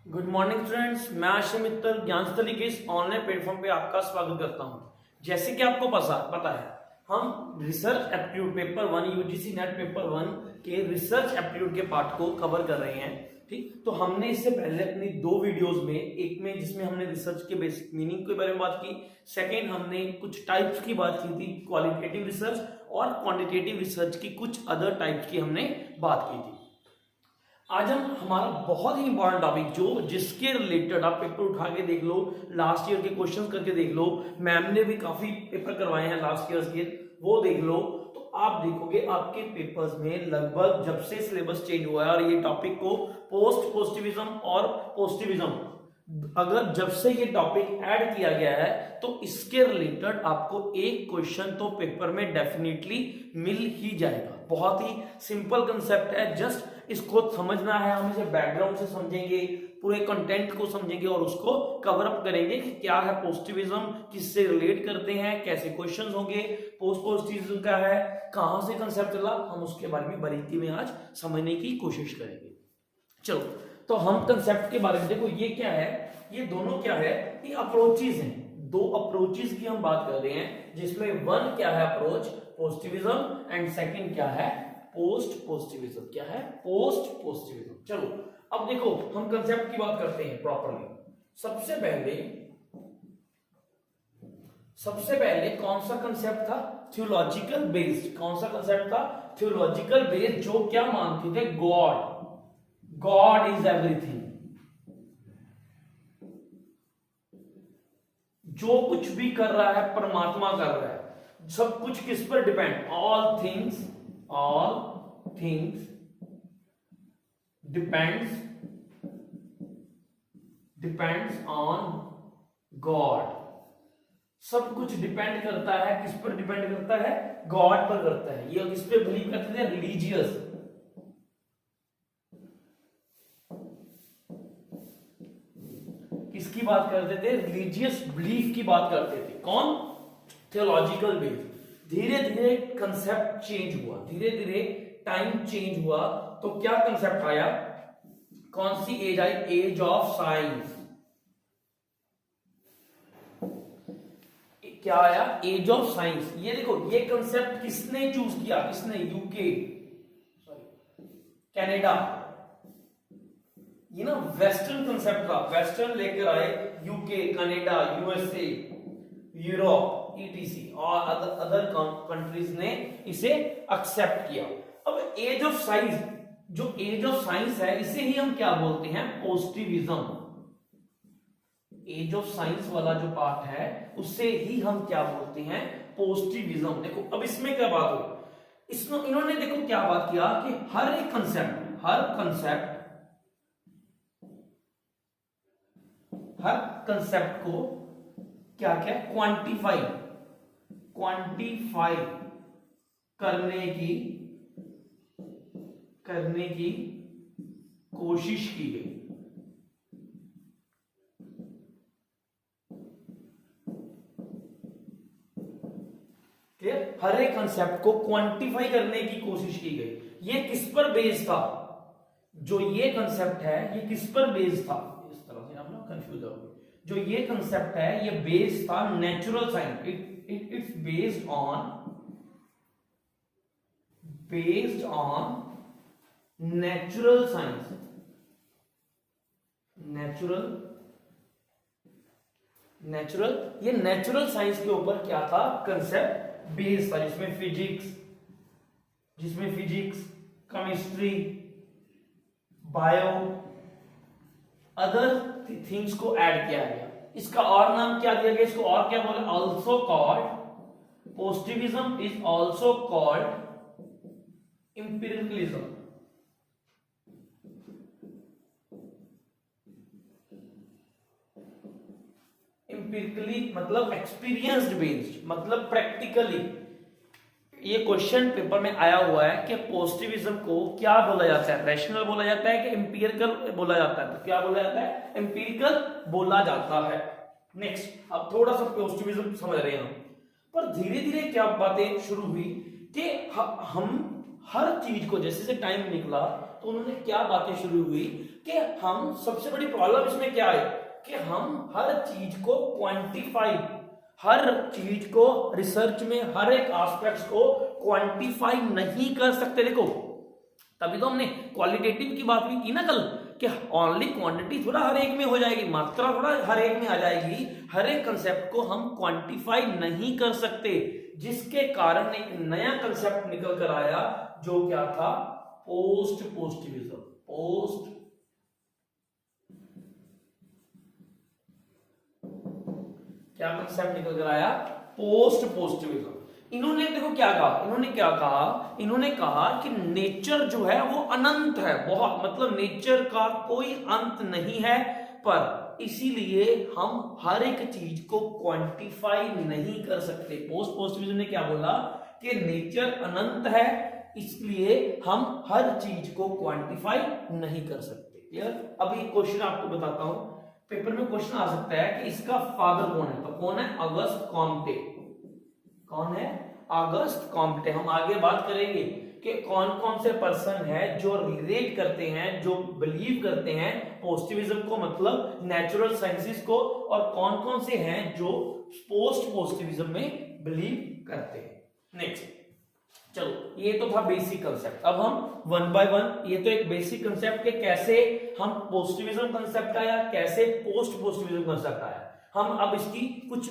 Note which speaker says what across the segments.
Speaker 1: Good morning students, मैं आशिष मित्तल ज्ञानस्थली के इस ऑनलाइन प्लेटफॉर्म पे आपका स्वागत करता हूं। जैसे कि आपको पता है, हम research aptitude paper 1 UGC net paper 1 के रिसर्च एप्टीट्यूड के पार्ट को कवर कर रहे हैं। ठीक, तो हमने इससे पहले अपनी 2 वीडियोस में, एक में जिसमें हमने रिसर्च के बेसिक मीनिंग के बारे में बात की, सेकेंड हमने कुछ टाइप्स की बात की थी, क्वालिटेटिव रिसर्च और क्वांटिटेटिव रिसर्च की कुछ अदर टाइप्स की हमने बात की थी। आज हम हमारा बहुत ही इंपॉर्टेंट टॉपिक जिसके रिलेटेड आप पेपर उठा के देख लो, लास्ट ईयर के क्वेश्चंस करके देख लो, मैम ने भी काफी पेपर करवाए हैं लास्ट ईयर के, वो देख लो तो आप देखोगे आपके पेपर्स में लगभग जब से सिलेबस चेंज हुआ है और ये टॉपिक को पोस्ट पॉजिटिविज्म और पॉजिटिविज्म अगर जब से ये टॉपिक ऐड किया गया है तो इसके रिलेटेड आपको एक क्वेश्चन तो पेपर में डेफिनेटली मिल ही जाएगा। बहुत ही सिंपल कंसेप्ट है, जस्ट इसको समझना है। हम इसे बैकग्राउंड से समझेंगे, पूरे कंटेंट को समझेंगे और उसको कवर अप करेंगे कि क्या है पॉजिटिविज्म, किससे रिलेट करते हैं, कैसे क्वेश्चंस होंगे, पोस्ट पॉजिटिविज्म क्या है, कहां से कंसेप्ट चला, हम उसके बारे में बारीकी में आज समझने की कोशिश करेंगे। चलो, तो हम कंसेप्ट के बारे में देखो, ये क्या है, ये दोनों क्या है, ये अप्रोचेस हैं। 2 अप्रोचेस की हम बात कर रहे हैं, जिसमें 1 क्या है अप्रोच पॉजिटिविज्म एंड सेकंड क्या है पोस्ट पॉजिटिविज्म। क्या है पोस्ट पॉजिटिविज्म। चलो अब देखो, हम कंसेप्ट की बात करते हैं प्रॉपर्ली। सबसे पहले कौन सा कंसेप्ट था, थियोलॉजिकल बेस्ड। कौन सा कंसेप्ट था, थियोलॉजिकल बेस्ड, जो क्या मानते थे, गॉड इज एवरीथिंग। जो कुछ भी कर रहा है परमात्मा कर रहा है, सब कुछ किस पर depend, all things depends on God. सब कुछ डिपेंड करता है, किस पर डिपेंड करता है, गॉड पर करता है। ये किस पे बिलीव करते थे, रिलीजियस। किसकी बात करते थे, रिलीजियस बिलीफ की बात करते थे। कौन, थियोलॉजिकल बेस्ड। धीरे धीरे कंसेप्ट चेंज हुआ, धीरे धीरे टाइम चेंज हुआ, तो क्या कंसेप्ट आया, कौन सी एज आई, एज ऑफ साइंस। क्या आया, एज ऑफ साइंस। ये देखो, ये कंसेप्ट किसने चूज किया, किसने, यूके, कनाडा। ये ना वेस्टर्न कंसेप्ट था, वेस्टर्न लेकर आए, UK, Canada, USA, Europe, etc और अदर कंट्रीज ने इसे एक्सेप्ट किया। अब एज ऑफ साइंस, जो एज ऑफ साइंस है, इसे ही हम क्या बोलते हैं, पॉजिटिविज्म। एज ऑफ साइंस वाला जो पार्ट है उसे ही हम क्या बोलते हैं, पॉजिटिविज्म। देखो अब इसमें क्या बात हुई, इसमें इन्होंने देखो क्या बात किया कि हर कंसेप्ट को क्या क्या क्वांटिफाई करने की कोशिश की गई। क्लियर, हर एक कंसेप्ट को क्वांटिफाई करने की कोशिश की गई। ये किस पर बेस्ड था, जो ये कंसेप्ट है ये किस पर बेस्ड था, इस तरह से आप लोग कंफ्यूज हो। जो ये कंसेप्ट है ये बेस्ड था natural science, it's based on natural science. Natural ये नेचुरल साइंस के ऊपर क्या था, कंसेप्ट बेस्ड था, जिसमें physics, chemistry, bio, other things को ऐड किया गया। इसका और नाम क्या दिया गया, इसको और क्या बोले, also called positivism, is also called empiricism. Empirically मतलब एक्सपीरियंस्ड बेस्ड, मतलब प्रैक्टिकली। ये क्वेश्चन पेपर में आया हुआ है कि पॉजिटिविज्म को क्या बोला जाता है, रैशनल बोला जाता है कि एम्पिरिकल बोला जाता है, तो क्या बोला जाता है, एम्पिरिकल बोला जाता है। नेक्स्ट, अब थोड़ा सा पॉजिटिविज्म समझ रहे हैं हम, पर धीरे धीरे क्या बातें शुरू हुई कि हम हर चीज को, जैसे टाइम निकला, तो उन्होंने क्या बातें शुरू हुई कि हम सबसे बड़ी प्रॉब्लम इसमें क्या है कि हम हर चीज को क्वांटिफाई, हर चीज को रिसर्च में हर एक एस्पेक्ट्स को क्वांटिफाई नहीं कर सकते। देखो तभी तो हमने क्वालिटेटिव की बात भी की ना कल कि ओनली क्वांटिटी थोड़ा हर एक में हो जाएगी, मात्रा थोड़ा हर एक में आ जाएगी, हर एक कंसेप्ट को हम क्वांटिफाई नहीं कर सकते, जिसके कारण एक नया कंसेप्ट निकल कर आया जो क्या था, पोस्ट पोस्टिविज्म। पोस्ट क्या कंसेप्ट निकल कर आया, पोस्ट पोस्टिविज्म। इन्होंने देखो क्या कहा, इन्होंने कहा कि नेचर जो है वो अनंत है, बहुत मतलब नेचर का कोई अंत नहीं है, पर इसीलिए हम हर एक चीज को क्वांटिफाई नहीं कर सकते। पोस्ट पोस्टिविज्म ने क्या बोला कि नेचर अनंत है, इसलिए हम हर चीज को क्वांटिफाई नहीं कर सकते। क्लियर? अभी क्वेश्चन आपको बताता हूं, पेपर में क्वेश्चन आ सकता है कि इसका फादर कौन है, तो कौन है, अगस्त कॉम्टे। कौन है, अगस्त कॉम्टे। हम आगे बात करेंगे कि कौन कौन से पर्सन है जो रिलेट करते हैं, जो बिलीव करते हैं पॉजिटिविज्म को, मतलब नेचुरल साइंसेस को, और कौन कौन से हैं जो पोस्ट पॉजिटिविज्म में बिलीव करते हैं। नेक्स्ट, चलो ये तो था बेसिक कंसेप्ट। अब हम वन बाय वन, ये तो एक बेसिक कंसेप्ट के कैसे हम पॉजिटिविज्म कंसेप्ट आया, कैसे पोस्ट पॉजिटिविज्म कंसेप्ट आया, हम अब इसकी कुछ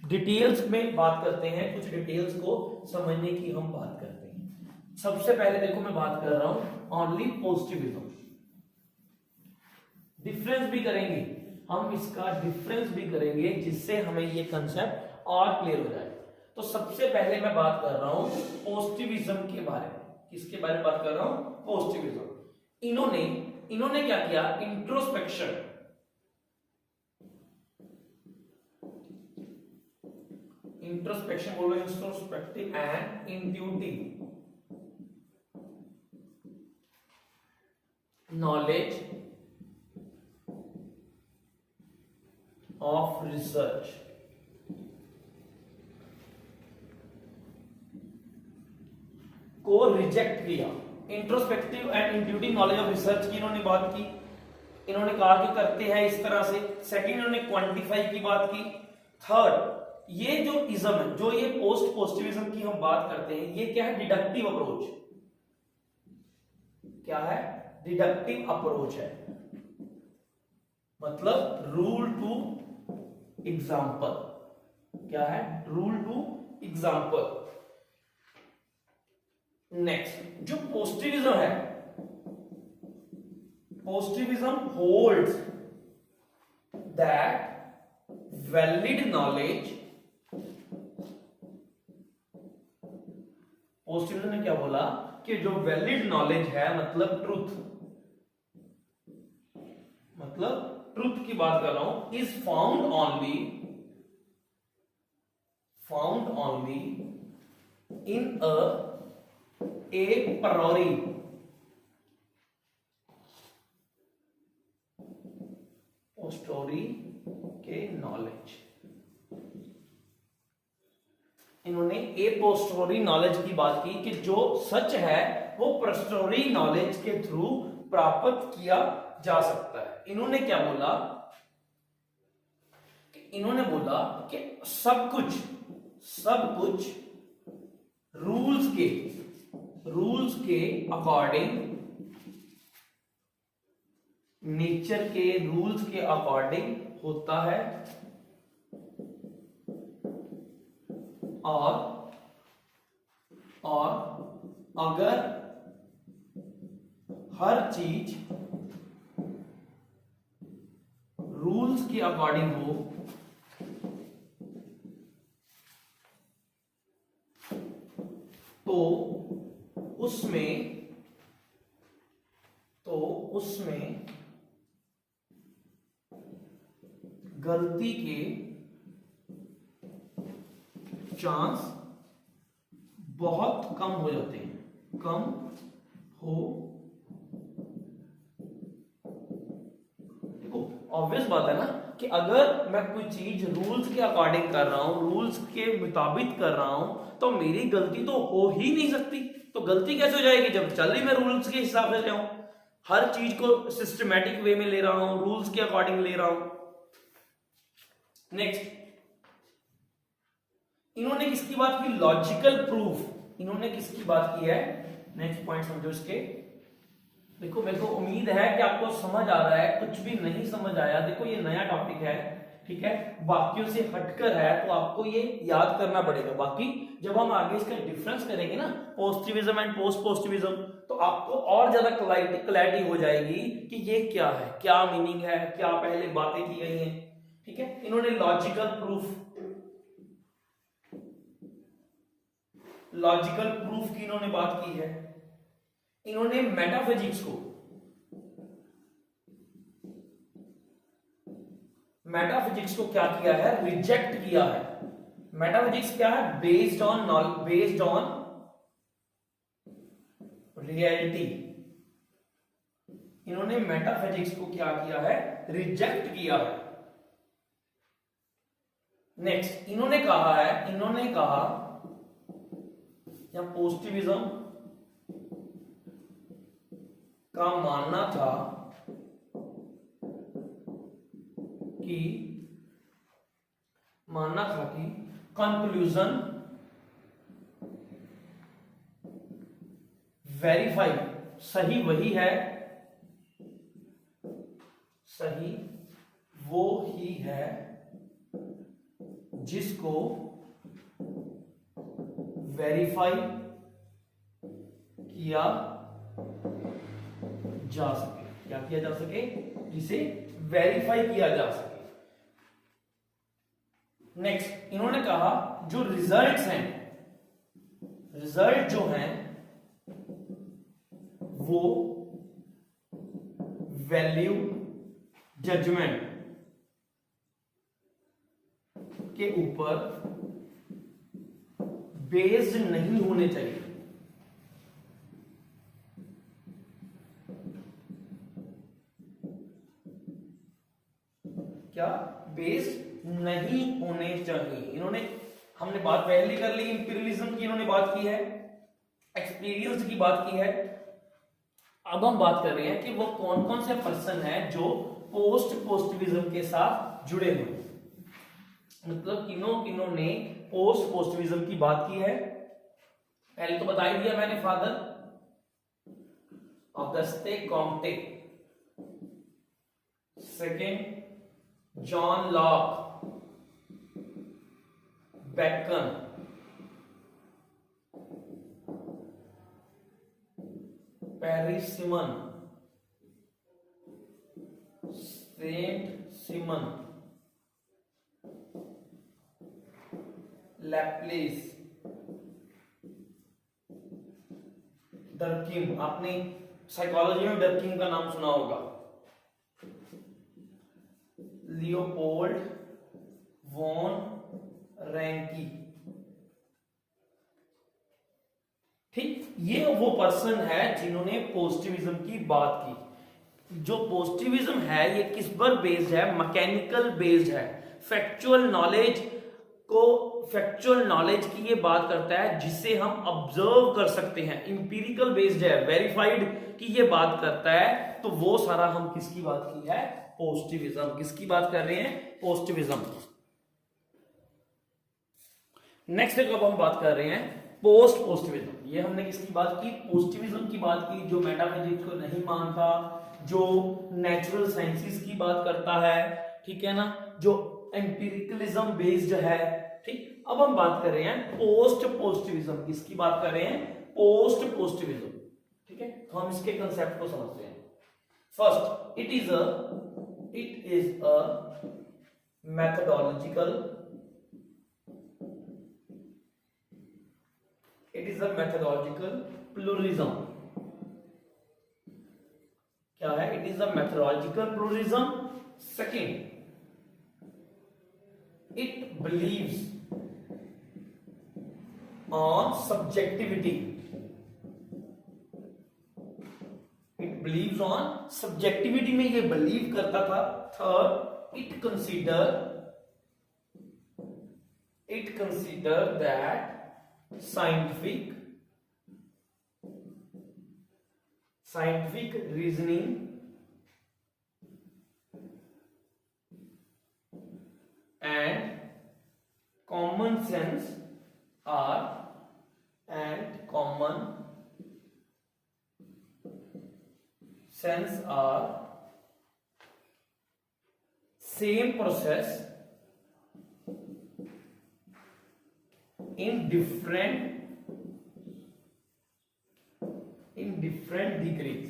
Speaker 1: डिटेल्स में बात करते हैं, कुछ डिटेल्स को समझने की हम बात करते हैं। सबसे पहले देखो मैं बात कर रहा हूं ओनली पॉजिटिविज्म, डिफरेंस भी करेंगे हम, इसका डिफरेंस भी करेंगे जिससे हमें ये कंसेप्ट और क्लियर हो जाए। तो सबसे पहले मैं बात कर रहा हूं पॉजिटिविज्म के बारे में। किसके बारे में बात कर रहा हूं, पॉजिटिविज्म। इन्होंने क्या किया, इंट्रोस्पेक्शन, बोलो, introspective and intuitive knowledge of research को रिजेक्ट किया। Introspective and intuitive knowledge of research की इन्होंने बात की, इन्होंने कहा कि करते हैं इस तरह से। सेकंड, इन्होंने क्वांटिफाई की बात की। थर्ड, ये जो इज्म है, जो ये पोस्ट पॉजिटिविज्म की हम बात करते हैं, ये क्या है, डिडक्टिव अप्रोच। क्या है, डिडक्टिव अप्रोच है, मतलब रूल टू एग्जाम्पल। क्या है, रूल टू एग्जाम्पल। नेक्स्ट, जो पॉजिटिविज्म है, positivism holds that valid knowledge, positivism ने क्या बोला कि जो वैलिड नॉलेज है, मतलब ट्रुथ की बात कर रहा हूं, is found only in a priori posteriori के नॉलेज। इन्होंने ए पोस्टोरी नॉलेज की बात की कि जो सच है वो पोस्टोरी नॉलेज के थ्रू प्राप्त किया जा सकता है। इन्होंने क्या बोला इन्होंने बोला कि सब कुछ रूल्स के अकॉर्डिंग, नेचर के रूल्स के अकॉर्डिंग होता है, और अगर हर चीज रूल्स के अकॉर्डिंग हो तो उसमें गलती के चांस बहुत कम हो जाते हैं, कम हो। देखो ऑब्वियस बात है ना कि अगर मैं कोई चीज रूल्स के अकॉर्डिंग कर रहा हूं, रूल्स के मुताबिक कर रहा हूं, तो मेरी गलती तो हो ही नहीं सकती। तो गलती कैसे हो जाएगी जब चल ही मैं रूल्स के हिसाब से जाऊं। हर चीज को सिस्टमैटिक वे में ले रहा हूं, रूल्स के अकॉर्डिंग ले रहा हूं। नेक्स्ट, इन्होंने किसकी बात की? Logical proof. इन्होंने किसकी बात की है? नेक्स्ट पॉइंट समझो इसके। देखो मेरे को उम्मीद है कि आपको समझ आ रहा है, कुछ भी नहीं समझ आया, देखो ये नया टॉपिक है, ठीक है, बाकियों से हटकर है, तो आपको ये याद करना पड़ेगा। बाकी जब हम आगे इसका डिफरेंस करेंगे ना, पोजिटिविज्म एंड पोस्ट पोजिटिविज्म, तो आपको और ज्यादा क्लैरिटी हो जाएगी कि ये क्या है, क्या मीनिंग है, क्या पहले बातें की गई हैं, ठीक है। इन्होंने लॉजिकल प्रूफ की इन्होंने बात की है। इन्होंने मेटाफिजिक्स को क्या किया है? रिजेक्ट किया है। मेटाफिजिक्स क्या है? Based on reality. इन्होंने मेटाफिजिक्स को क्या किया है? रिजेक्ट किया है। नेक्स्ट, इन्होंने कहा या पोजिटिविज्म का मानना था कि कंक्लूजन वेरीफाई, सही वही है, सही वो ही है जिसको वेरीफाई किया जा सके। क्या किया जा सके? जिसे वेरीफाई किया जा सके। नेक्स्ट, इन्होंने कहा जो रिजल्ट जो हैं वो वैल्यू जजमेंट के ऊपर बेस्ड नहीं होने चाहिए। क्या? बेस्ड नहीं होने चाहिए। इन्होंने, हमने बात पहले कर ली, इंपीरियलिज्म की इन्होंने बात की है, एक्सपीरियंस की बात की है। अब हम बात कर रहे हैं कि वो कौन कौन से पर्सन है जो पोस्ट पोजिटिविज्म के साथ जुड़े हुए, मतलब किन्हों ने पोस्ट पोजिटिविज्म की बात की है। पहले तो बता ही दिया मैंने, father Auguste Comte, second John Locke, Bacon, Paris Simon, Saint Simon, Laplace, Durkheim. आपने साइकोलॉजी में डर्किम का नाम सुना होगा। Leopold von Ranke. ठीक, ये वो पर्सन है जिन्होंने पॉजिटिविज्म की बात की। जो पॉजिटिविज्म है ये किस पर बेस्ड है? मैकेनिकल बेस्ड है। फैक्चुअल नॉलेज की ये बात करता है जिसे हम ऑब्जर्व कर सकते हैं। इंपीरिकल बेस्ड है, वेरीफाइड की ये बात करता है। तो वो सारा हम किसकी बात की है? पॉजिटिविज्म। किसकी बात कर रहे हैं? पॉजिटिविज्म। नेक्स्ट अब हम बात कर रहे हैं पोस्ट पोजिटिविज्म। ये हमने किसकी बात की? पॉजिटिविज्म की बात की, जो मेटाफिजिक्स को नहीं मानता, जो नेचुरल साइंसेस की बात करता है, ठीक है ना, जो एम्पिरिकलिज्म बेस्ड है। ठीक, अब हम बात कर रहे हैं पोस्ट पोजिटिविज्म। किसकी बात कर रहे हैं? पोस्ट पोजिटिविज्म। ठीक है, तो हम इसके कंसेप्ट को समझते हैं। First, it is a methodological pluralism। क्या है? It is a methodological pluralism। Second, it believes on subjectivity। it believes on subjectivity में ये believe करता था। Third, it consider that scientific reasoning and common sense are same process in different degrees।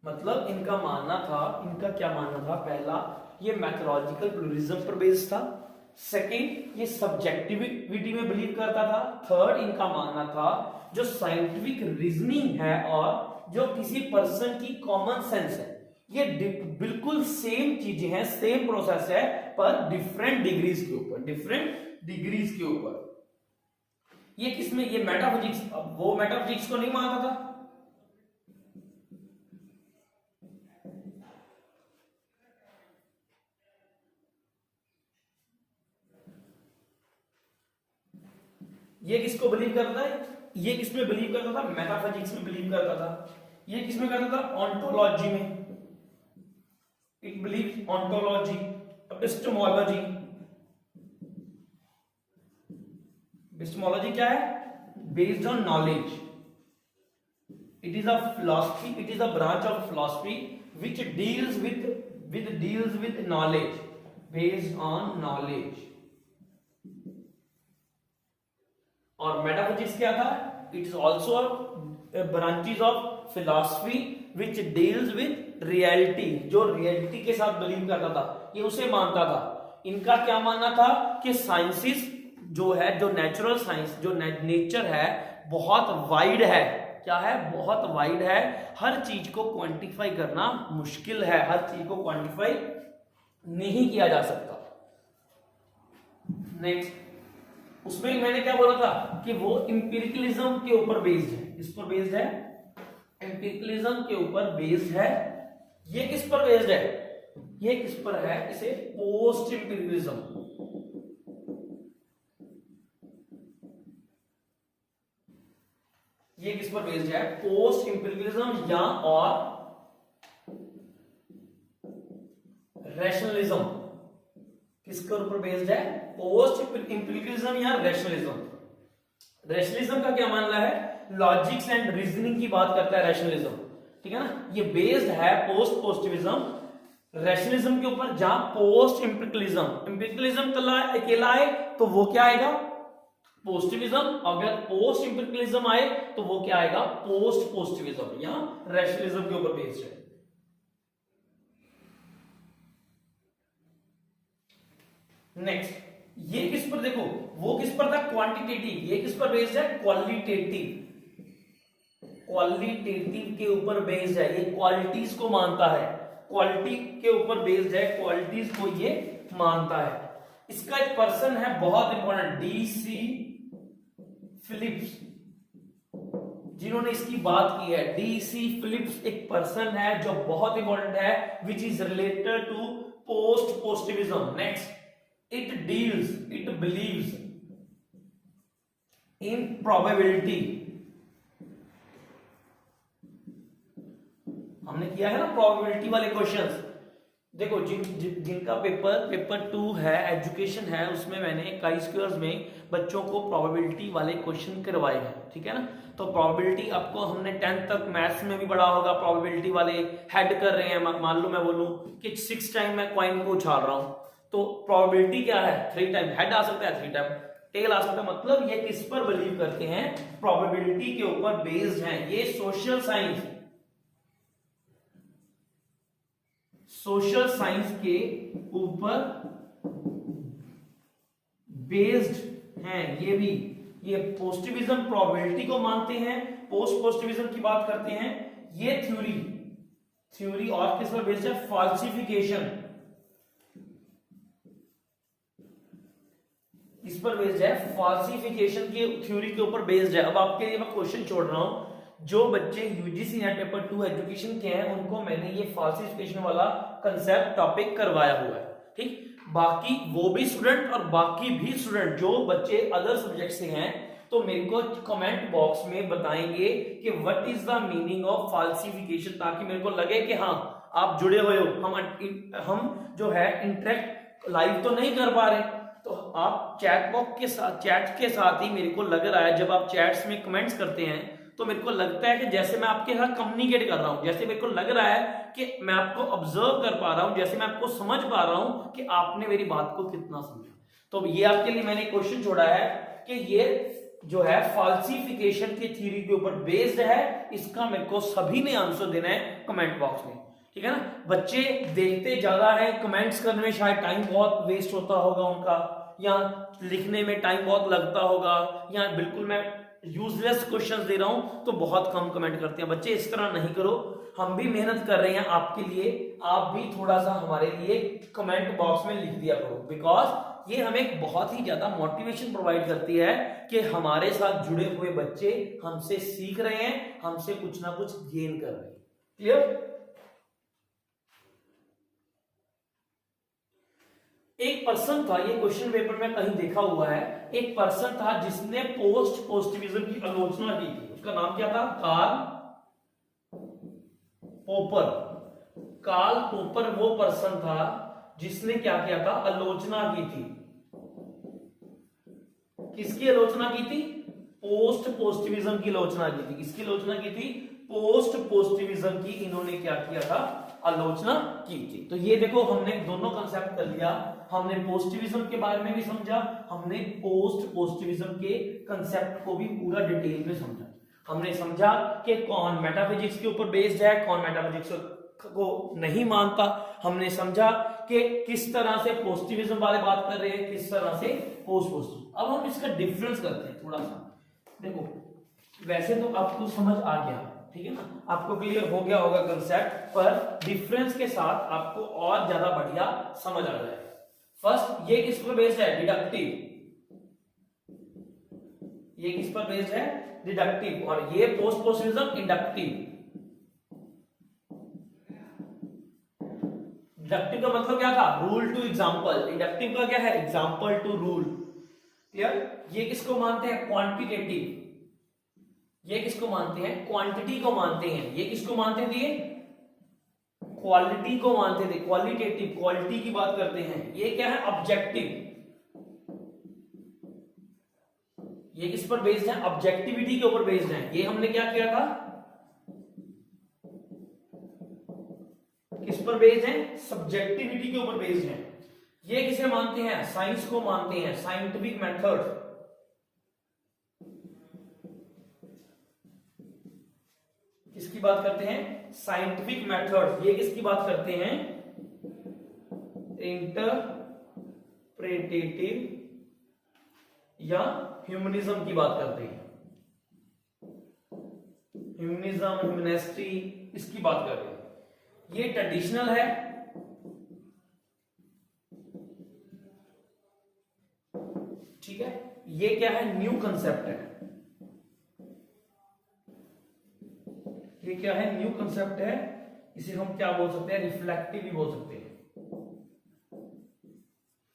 Speaker 1: मतलब इनका मानना था, इनका क्या मानना था, पहला ये मैथोलॉजिकल प्लूरलिज्म पर बेस्ड था, सेकंड ये सब्जेक्टिविटी में बिलीव करता था, थर्ड इनका मानना था जो साइंटिफिक रीजनिंग है और जो किसी पर्सन की कॉमन सेंस है, ये बिल्कुल सेम चीजें हैं, सेम प्रोसेस है, पर डिफरेंट डिग्रीज के ऊपर। ये किसमें, ये मेटाफिजिक्स, वो मेटाफिजिक्स को नहीं मानता था। ये किसको बिलीव करता है, ये किसमें बिलीव करता था, मेटाफिजिक्स में बिलीव करता था। ये किसमें करता था, ऑन्टोलॉजी में, it beliefs ontology, epistemology. Epistemology क्या है, based on knowledge, it is a philosophy, it is a branch of philosophy which deals with knowledge, based on knowledge. और मेटाफिजिक्स क्या था, it is also branches of philosophy which deals with reality, जो reality के साथ believe करता था, ये उसे मानता था। इनका क्या मानना था कि साइंसेस जो है, जो नेचुरल साइंस, जो नेचर है, बहुत वाइड है। क्या है, बहुत वाइड है, हर चीज को क्वांटिफाई करना मुश्किल है, हर चीज को क्वांटिफाई नहीं किया जा सकता। नेक्स्ट, उसमें मैंने क्या बोला था कि वो इंपिरिकलिज्म के ऊपर बेस्ड है, इस पर बेस्ड है, इंपिरिकलिज्म के ऊपर बेस्ड है। ये किस पर बेस्ड है, ये किस पर है, इसे पोस्ट इंपिरिकलिज्म, ये किस पर बेस्ड है, पोस्ट इंपिरिकलिज्म या और रैशनलिज्म, किसके ऊपर बेस्ड है, पोस्ट इंपिरिकलिज्म या रैशनलिज्म। रैशनलिज्म का क्या मानना है, लॉजिक्स एंड रीजनिंग की बात करता है रैशनलिज्म, ठीक है ना, ये बेस्ड है पोस्ट पोस्टिविज्म रैशनलिज्म के ऊपर, जहां पोस्ट इंपिरिकलिज्म, इंपिरिकलिज्म अकेला आए तो वो क्या आएगा, पोस्टिविज्म, अगर पोस्ट इंपिरिकलिज्म आए तो वो क्या आएगा, पोस्ट पोस्टिविज्म या रैशनलिज्म के ऊपर बेस्ड है। नेक्स्ट, ये किस पर, देखो वो किस पर था, क्वांटिटेटिव, ये किस पर बेस्ड है, क्वालिटेटिव, क्वालिटेटिव के ऊपर बेस्ड है, ये क्वालिटीज को मानता है, क्वालिटी के ऊपर बेस्ड है, क्वालिटीज को ये मानता है। इसका एक पर्सन है बहुत इंपॉर्टेंट, डीसी फिलिप्स, जिन्होंने इसकी बात की है, डीसी फिलिप्स एक पर्सन है जो बहुत इंपॉर्टेंट है, which is related to post positivism. Next, it believes in probability, हमने किया है ना प्रोबेबिलिटी वाले क्वेश्चंस। देखो जिनका पेपर 2 है, एजुकेशन है, उसमें मैंने काई स्क्वायर्स में बच्चों को प्रोबेबिलिटी वाले क्वेश्चन करवाए हैं, ठीक है ना। तो प्रोबेबिलिटी आपको हमने 10th तक मैथ्स में भी पढ़ा होगा, प्रोबेबिलिटी वाले हेड कर रहे हैं, मान लो मैं बोलूं कि 6 टाइम मैं कॉइन को उछाल रहा हूं, तो प्रोबेबिलिटी क्या है, 3 टाइम हेड आ सकता है, 3 टाइम टेल आ सकता है। मतलब ये किस पर बिलीव करते हैं, प्रोबेबिलिटी के ऊपर बेस्ड हैं। ये सोशल साइंस के ऊपर बेस्ड हैं। ये भी, ये पोस्टिविज्म प्रोबेबिलिटी को मानते हैं, पोस्ट पोस्टिविज्म की बात करते हैं। ये थ्योरी और किस पर बेस्ड है, फॉल्सिफिकेशन, इस पर बेस्ड है, फॉल्सिफिकेशन के थ्योरी के ऊपर बेस्ड है। अब आपके लिए मैं क्वेश्चन छोड़ रहा हूं, जो बच्चे यूजीसी नेट पेपर 2 एजुकेशन के हैं उनको मैंने ये फॉल्सिफिकेशन वाला कंसेप्ट टॉपिक करवाया हुआ है, ठीक। बाकी वो भी स्टूडेंट और बाकी भी स्टूडेंट जो बच्चे अदर सब्जेक्ट से हैं, तो मेरे को कमेंट बॉक्स में बताएंगे कि what is the meaning of फाल्सिफिकेशन, ताकि मेरे को लगे कि हाँ आप जुड़े हुए हो, हम जो है इंटरेक्ट लाइव तो नहीं कर पा रहे, तो आप चैट बॉक्स के साथ, चैट के साथ ही मेरे को लग रहा है जब आप चैट्स में कमेंट्स करते हैं तो मेरे को लगता है कि जैसे मैं आपके साथ कम्युनिकेट कर रहा हूं, जैसे मेरे को लग रहा है कि मैं आपको ऑब्जर्व कर पा रहा हूं, जैसे मैं आपको समझ पा रहा हूं कि आपने मेरी बात को कितना समझा। तो ये आपके लिए मैंने क्वेश्चन छोड़ा है कि ये जो है फाल्सिफिकेशन की थ्योरी के ऊपर बेस्ड है, इसका मेरे को सभी ने आंसर देना है कमेंट बॉक्स में, ठीक है ना। बच्चे देखते ज्यादा है, कमेंट्स करने में शायद टाइम बहुत वेस्ट होता होगा उनका, या लिखने में टाइम बहुत लगता होगा, या बिल्कुल मैं यूजलेस क्वेश्चंस दे रहा हूं तो बहुत कम कमेंट करते हैं। बच्चे इस तरह नहीं करो, हम भी मेहनत कर रहे हैं आपके लिए, आप भी थोड़ा सा हमारे लिए कमेंट बॉक्स में लिख दिया करो, बिकॉज ये हमें बहुत ही ज्यादा मोटिवेशन प्रोवाइड करती है कि हमारे साथ जुड़े हुए बच्चे हमसे सीख रहे हैं, हमसे कुछ ना कुछ गेन कर रहे हैं। क्लियर? एक पर्सन था, ये क्वेश्चन पेपर में कहीं देखा हुआ है, एक पर्सन था जिसने पोस्ट पोस्टिविज्म की आलोचना की थी। उसका नाम क्या था? कार्ल पोपर। कार्ल पोपर वो पर्सन था जिसने क्या किया था? आलोचना की थी। किसकी आलोचना की थी? पोस्ट पोस्टिविज्म की आलोचना की थी। किसकी आलोचना की थी? पोस्ट पोस्टिविज्म की इन्होंने क्या किया था? आलोचना की थी। तो ये देखो हमने दोनों कंसेप्ट कर लिया, हमने पोस्टिविज्म के बारे में भी समझा, हमने पोस्ट पोस्टिविज्म के कंसेप्ट को भी पूरा डिटेल में समझा। हमने समझा कि कौन मेटाफिजिक्स के ऊपर बेस्ड है, कौन मेटाफिजिक्स को नहीं मानता। हमने समझा कि किस तरह से पोस्टिविज्म वाले बात कर रहे हैं, किस तरह से पोस्ट पोस्टिविज्म। अब हम इसका डिफरेंस करते हैं थोड़ा सा। देखो वैसे तो आपको समझ आ गया, ठीक है ना, आपको क्लियर हो गया होगा कंसेप्ट, पर डिफरेंस के साथ आपको और ज्यादा बढ़िया समझ आ जाएगा। फर्स्ट, ये किस पर बेस्ड है? डिडक्टिव। ये किस पर बेस्ड है? डिडक्टिव। और ये पोस्ट पोस्टिविज्म इंडक्टिव। डिडक्टिव का मतलब क्या था? Rule two example. इंडक्टिव का क्या है? Example to rule. क्लियर? ये किसको मानते हैं? क्वांटिटेटिव। ये किसको मानते हैं? क्वांटिटी को मानते हैं। ये किसको मानते थे? क्वालिटी को मानते थे। क्वालिटेटिव, क्वालिटी की बात करते हैं। ये क्या है? ऑब्जेक्टिव। ये किस पर बेस्ड है? ऑब्जेक्टिविटी के ऊपर बेस्ड है। ये हमने क्या किया था? किस पर बेस्ड है? सब्जेक्टिविटी के ऊपर बेस्ड है। ये किसे मानते हैं? साइंस को मानते हैं, साइंटिफिक मेथड। किसकी बात करते हैं? Scientific method. ये किसकी बात करते हैं? इंटरप्रेटेटिव या ह्यूमनिज्म की बात करते हैं। ह्यूमनिज्म, ह्यूमनिस्ट्री, इसकी बात कर रहे हैं। ये ट्रेडिशनल है, ठीक है। ये क्या है? न्यू कंसेप्ट है। ये क्या है? न्यू कंसेप्ट है। इसे हम क्या बोल सकते हैं? रिफ्लेक्टिव भी बोल सकते हैं।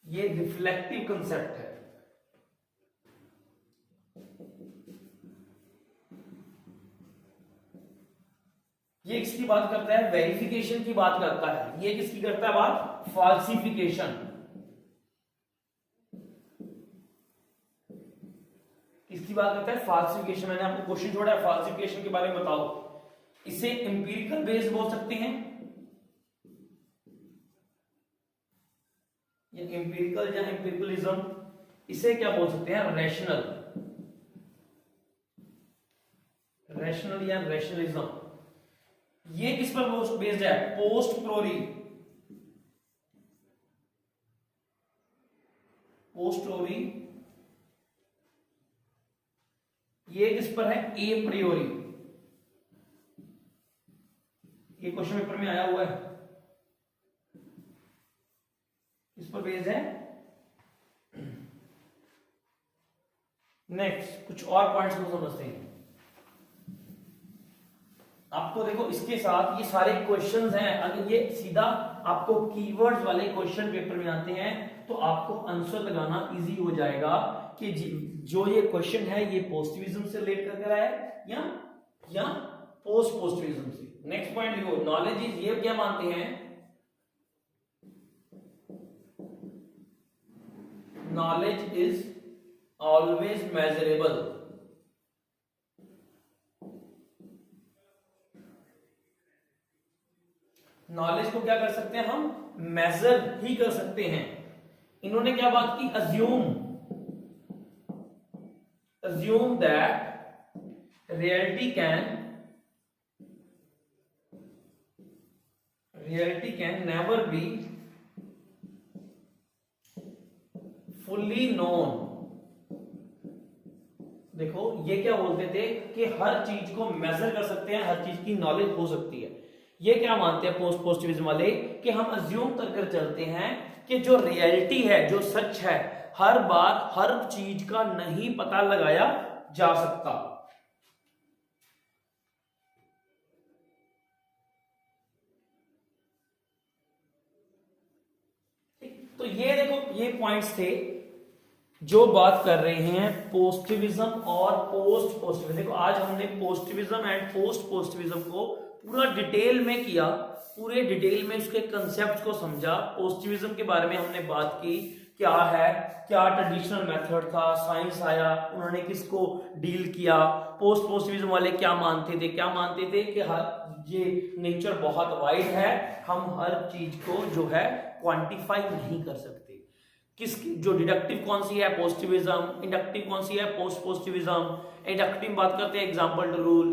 Speaker 1: ये रिफ्लेक्टिव कंसेप्ट है। ये किसकी बात करता है? वेरिफिकेशन की बात करता है। ये किसकी करता है बात? फाल्सिफिकेशन। किसकी बात करता है? फाल्सिफिकेशन। मैंने आपको क्वेश्चन छोड़ा है, फाल्सिफिकेशन के बारे में बताओ। इसे एम्पिरिकल बेस्ड बोल सकते हैं, या एम्पिरिकल या एम्पिरिकलिज्म। इसे क्या बोल सकते हैं? रैशनल। रैशनल या रैशनलिज्म। ये किस पर बेस्ड है? पोस्ट प्रोरी। पोस्ट प्रोरी। ये किस पर है? ए प्रियोरी। ये क्वेश्चन पेपर में आया हुआ है। किस पर बेस्ड है? नेक्स्ट कुछ और पॉइंट्स को समझते हैं। आपको देखो इसके साथ ये सारे क्वेश्चंस हैं, अगर ये सीधा आपको कीवर्ड्स वाले क्वेश्चन पेपर में आते हैं तो आपको आंसर लगाना इजी हो जाएगा कि जो ये क्वेश्चन है ये पोस्टिविज्म से रिलेट कर रहा है या पोस्ट पोस्टिविज्म से। नेक्स्ट पॉइंट लिखो, नॉलेज इज, ये क्या मानते हैं, knowledge is always measurable. Knowledge को क्या कर सकते हैं हम, मेजर ही कर सकते हैं। इन्होंने क्या बात की, assume that reality can never be fully known। देखो ये क्या बोलते थे कि हर चीज को मेजर कर सकते हैं, हर चीज की नॉलेज हो सकती है। ये क्या मानते हैं पोस्ट पोस्टिविज्म वाले कि हम अज्यूम कर चलते हैं कि जो रियलिटी है, जो सच है, हर बार हर चीज का नहीं पता लगाया जा सकता। तो ये देखो, ये पॉइंट्स थे जो बात कर रहे हैं पोस्टिविज्म और पोस्ट पोस्टिविज्म। देखो आज हमने पोस्टिविज्म एंड पोस्ट पोस्टिविज्म को पूरा डिटेल में किया, पूरे डिटेल में उसके कंसेप्ट को समझा। पोस्टिविज्म के बारे में हमने बात की, क्या है, क्या ट्रेडिशनल मेथड था, साइंस आया, उन्होंने किसको डील किया, पोस्ट पोस्टिविज्म वाले क्या मानते थे कि ये नेचर बहुत वाइड है, हम हर चीज को जो है क्वांटिफाई नहीं कर सकते। किसकी जो डिडक्टिव कौन सी है, पोस्टिविज्म, इंडक्टिव कौन सी है, पोस्ट पोस्टिविज्म। इंडक्टिव बात करते हैं एग्जांपल टू रूल,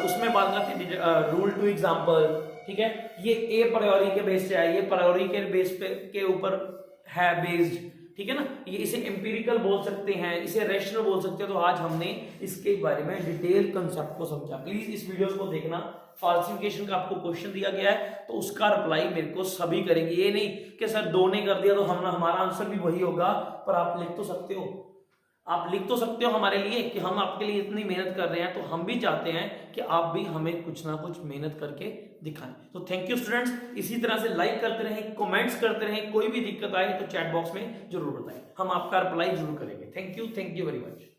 Speaker 1: उसमें बात करते हैं रूल टू एग्जांपल, ठीक है। ये ए प्रायोरी के बेस से है, ये प्रायोरी के बेस पे के ऊपर है बेस्ड, ठीक है ना। ये इसे एम्पिरिकल बोल सकते हैं, इसे रैशनल बोल सकते हैं। तो आज हमने इसके बारे में डिटेल कंसेप्ट को समझा। प्लीज इस वीडियो को देखना। फाल्सिफिकेशन का आपको क्वेश्चन दिया गया है तो उसका रिप्लाई मेरे को सभी करेंगे। ये नहीं कि सर 2 ने कर दिया तो हमारा आंसर भी वही होगा, पर आप लिख तो सकते हो, आप लिख तो सकते हो हमारे लिए कि हम आपके लिए इतनी मेहनत कर रहे हैं, तो हम भी चाहते हैं कि आप भी हमें कुछ ना कुछ मेहनत करके दिखाएं। तो थैंक यू स्टूडेंट्स, इसी तरह से लाइक करते रहें, कमेंट्स करते रहें, कोई भी दिक्कत आए तो चैट बॉक्स में जरूर बताएं, हम आपका रिप्लाई जरूर करेंगे। Thank you very much.